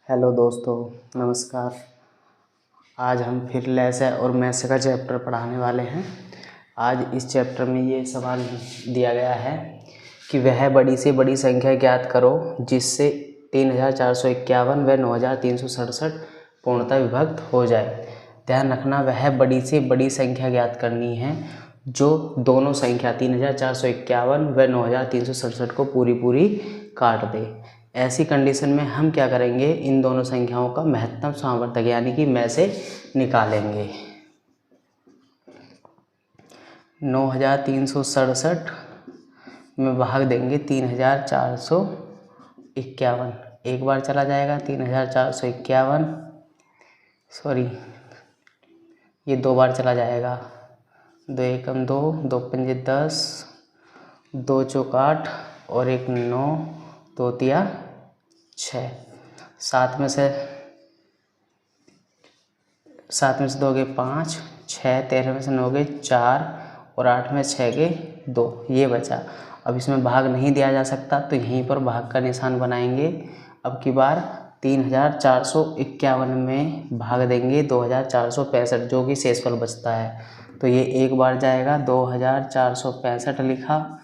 Hello दोस्तों, नमस्कार। आज हम फिर लेसे और मैथ्स का चैप्टर पढ़ाने वाले हैं। आज इस चैप्टर में ये सवाल दिया गया है कि वह बड़ी से बड़ी संख्या ज्ञात करो जिससे 3451 व 9367 पूर्णतः विभक्त हो जाए। ध्यान रखना, वह बड़ी से बड़ी संख्या ज्ञात करनी है जो दोनों संख्या 3451 व 9367 को पूरी काट दे। ऐसी कंडीशन में हम क्या करेंगे, इन दोनों संख्याओं का महत्तम सामर्थ्य यानी कि में से निकालेंगे। 9367 में भाग देंगे 3451। एक बार चला जाएगा 3451, सॉरी ये दो बार चला जाएगा। 2 एकम 2, 2 पंजे 10, 2 चौक 8 और 1 9, 2 तिया 6। 7 में से दोगे 5, 6, 13 में से 9 गए 4 और 8 में 6 गए 2, ये बचा। अब इसमें भाग नहीं दिया जा सकता तो यहीं पर भाग का निशान बनाएंगे। अब की बार 3451 में भाग देंगे 2465, जो कि शेषफल बचता है। तो ये एक बार जाएगा, 2465 लिखा।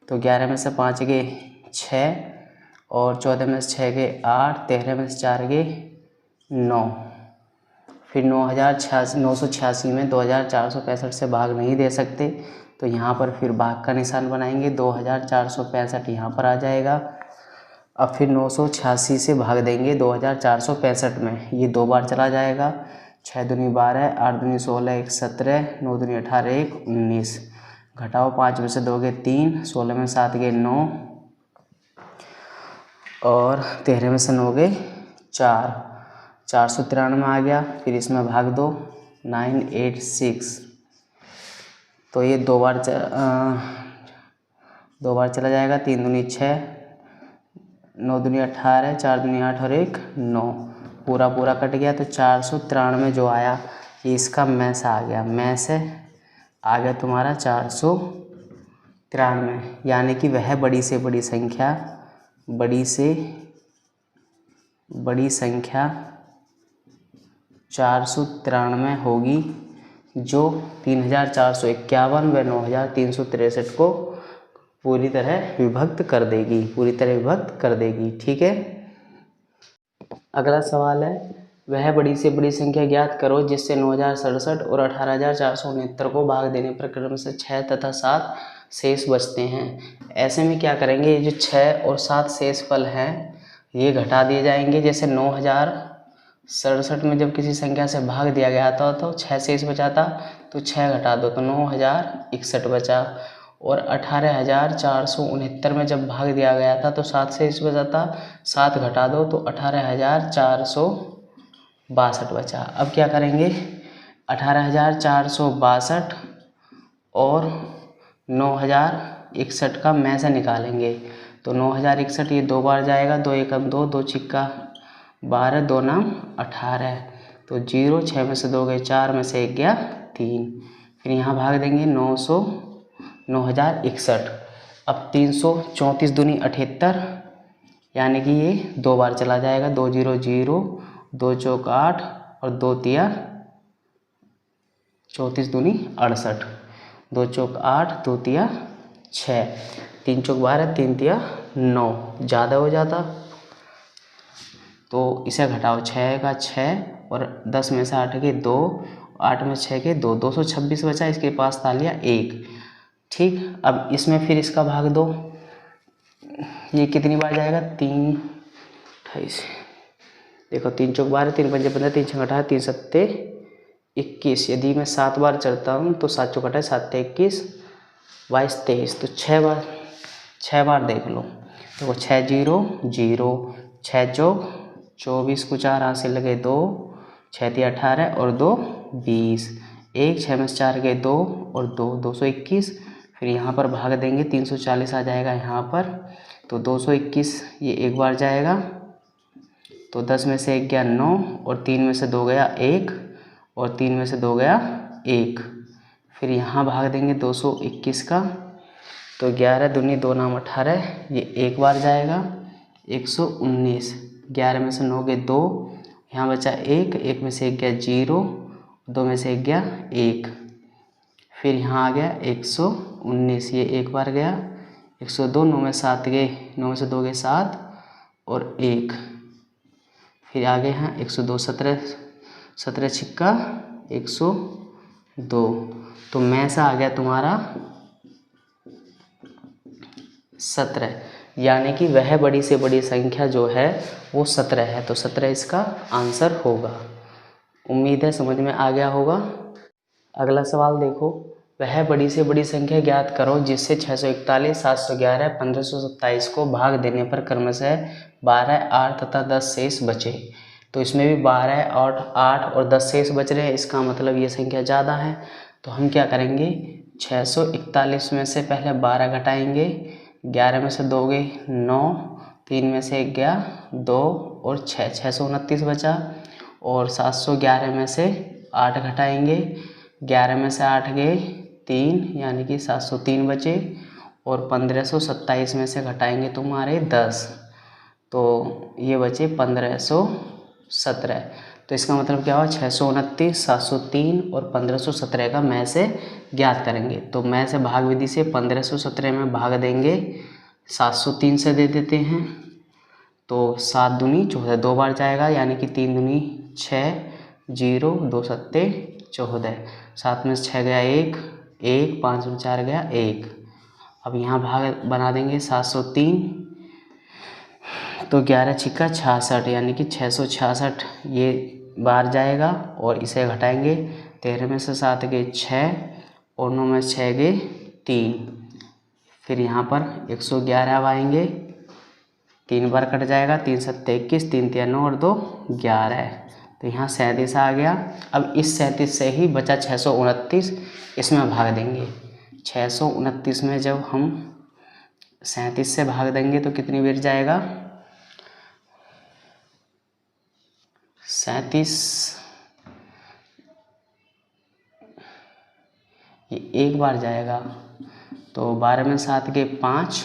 तो 11 में से 5 गए 6 और 14 में से 6 गए 8, 13 में से 4 गए 9। फिर 986 में 2465 से भाग नहीं दे सकते तो यहाँ पर फिर भाग का निशान बनाएंगे। 2465 यहाँ पर आ जाएगा। अब फिर 986 से भाग देंगे 2465 में, ये दो बार चला जाएगा। 6 दूनी 12, 8 दूनी 16, 1 17, 9 दूनी 18, 1 19। घटाओ 5 में से 2 गए 3, 16 में 7 गए 9 और 13 में से 9 गए 4। 493 आ गया। फिर इसमें भाग दो 986, तो ये दो बार चला जाएगा। 3 दूनी 6, 9 दूनी 18, 4 दूनी 8 और 1 9, पूरा कट गया। तो 493 जो आया ये इसका में से आ गया। में से आ गया तुम्हारा 493, यानी कि वह बड़ी से बड़ी संख्या 493 होगी जो 3451 व 9363 को पूरी तरह विभक्त कर देगी। ठीक है। अगला सवाल है, वह बड़ी से बड़ी संख्या ज्ञात करो जिससे 9067 और 18469 को भाग देने पर क्रम से 6 तथा 7 शेष बचते हैं। ऐसे में क्या करेंगे, ये जो 6 और 7 शेषफल हैं ये घटा दिए जाएंगे। जैसे 9067 में जब किसी संख्या से भाग दिया गया था तो 6 शेष बचा था, तो 6 घटा दो तो 9061 बचा। और 18469 में जब भाग दिया गया था तो 7 शेष बचा था, 7 घटा दो तो 18462 बचा। अब क्या करेंगे, 18462 और 9061 का में से निकालेंगे। तो 9061 ये दो बार जाएगा। 2 एकम 2, 2 छिक्का 12, 2 नाम 18, तो 0। 6 में से 2 गए 4, में से 1 गया 3। फिर यहाँ भाग देंगे 9061। अब 334 दूनी 78, यानी कि ये दो बार चला जाएगा। 2 0 0, 2 चौक 8 और 2 तिया 34 दूनी 68, 2 चौक 8, 2 तिया 6, 3 चौक 12, 3 तिया 9, ज़्यादा हो जाता तो इसे घटाओ। 6 का 6 और 10 में से 8 के 2, 8 में 6 के 2, 226 बचा। इसके पास तालिया 1। ठीक। अब इसमें फिर इसका भाग दो, ये कितनी बार जाएगा, 3 28। देखो 3 चौक 12, 3 पंजे 15, 3 छः 18, 3 सत्ते 21। यदि मैं 7 बार चढ़ता हूँ तो 7 चौक 28, 7 21, 22 23, तो 6 बार देख लो। देखो 6 0 0, 6 चौक 24 को 4 हाथ से लगे 2, 6 तिया 18 और 2 20, 1 6 में से 4 गए 2 और 2 221। फिर यहाँ पर भाग देंगे 340 आ जाएगा यहाँ पर। तो 221 ये एक बार जाएगा, तो 10 में से 1 गया 9 और 3 में से 2 गया 1 और 3 में से 2 गया 1। फिर यहाँ भाग देंगे 221 का, तो 11 दूनी 2 नाम 18, ये एक बार जाएगा। 119, 11 में से 9 गए 2, यहाँ बचा 1, 1 में से 1 गया 0, 2 में से 1 गया 1, फिर यहाँ आ गया 119, ये एक बार गया, 102, 9 में 7 गए, 9 में से 2 गए 7 और 1, फिर आ गए यहाँ 102, 17 छिक्का 102, तो मैस आ गया तुम्हारा 17, यानी कि वह बड़ी से बड़ी संख्या जो है वो 17 है, तो 17 इसका आंसर होगा। उम्मीद है समझ में आ गया होगा। अगला सवाल देखो, वह बड़ी से बड़ी संख्या ज्ञात करो जिससे 641, 711, 1527 को भाग देने पर क्रमशः 12, 8 तथा 10 शेष बचे। तो इसमें भी 12, 8 और 10 शेष बच रहे हैं, इसका मतलब ये संख्या ज़्यादा है। तो हम क्या करेंगे, 641 में से पहले 12 घटाएंगे, 11 में से 2 गए 9, 3 में से 1 गया 2 और 6, 629 बचा। और 711 में से 8 घटाएंगे, 11 में से 8 गए 3, यानी कि 703 बचे। और 1527 में से घटाएंगे तुम्हारे 10, तो ये बचे 1517। तो इसका मतलब क्या हुआ, 629, 703 और 1517 का मैं से ज्ञात करेंगे। तो मैं से भाग विधि से 1517 में भाग देंगे, 703 से दे देते हैं, तो 7 दूनी 14, 2 बार जाएगा, यानी कि 3 दूनी 6, 0, 2 सत्ते 14, 7 में से 6 गया 1, 5 में 4 गया 1। अब यहाँ भाग बना देंगे 703, तो 11 छिक्का 66, यानी कि 666 ये बार जाएगा और इसे घटाएंगे, 13 में से 7 गए 6 और 9 में से 6 गए 3, फिर यहाँ पर 111 अब आएंगे, 3 बार कट जाएगा, 3 सत्ते 21, 3 तिया 9 और 2 11, तो यहाँ 37 आ गया। अब इस 37 से ही बचा 629, इसमें भाग देंगे। 629 में जब हम 37 से भाग देंगे तो कितनी बार जाएगा, 37 ये एक बार जाएगा, तो 12 में 7 के 5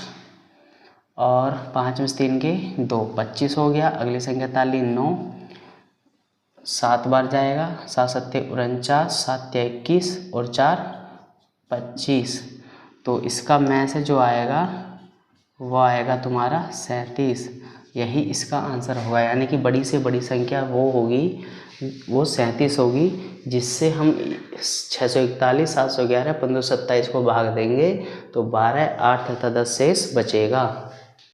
और 5 में 3 के 2, 25 हो गया। अगली संख्या ताली 9, 7 बार जाएगा, 7 सत्ते 49, 7 तिया 21 और 4 25, तो इसका मैं से जो आएगा वो आएगा तुम्हारा 37, यही इसका आंसर होगा। यानी कि बड़ी से बड़ी संख्या वो होगी, वो 37 होगी, जिससे हम 641, 711, 1527 को भाग देंगे तो 12, 8 तथा 10 शेष बचेगा।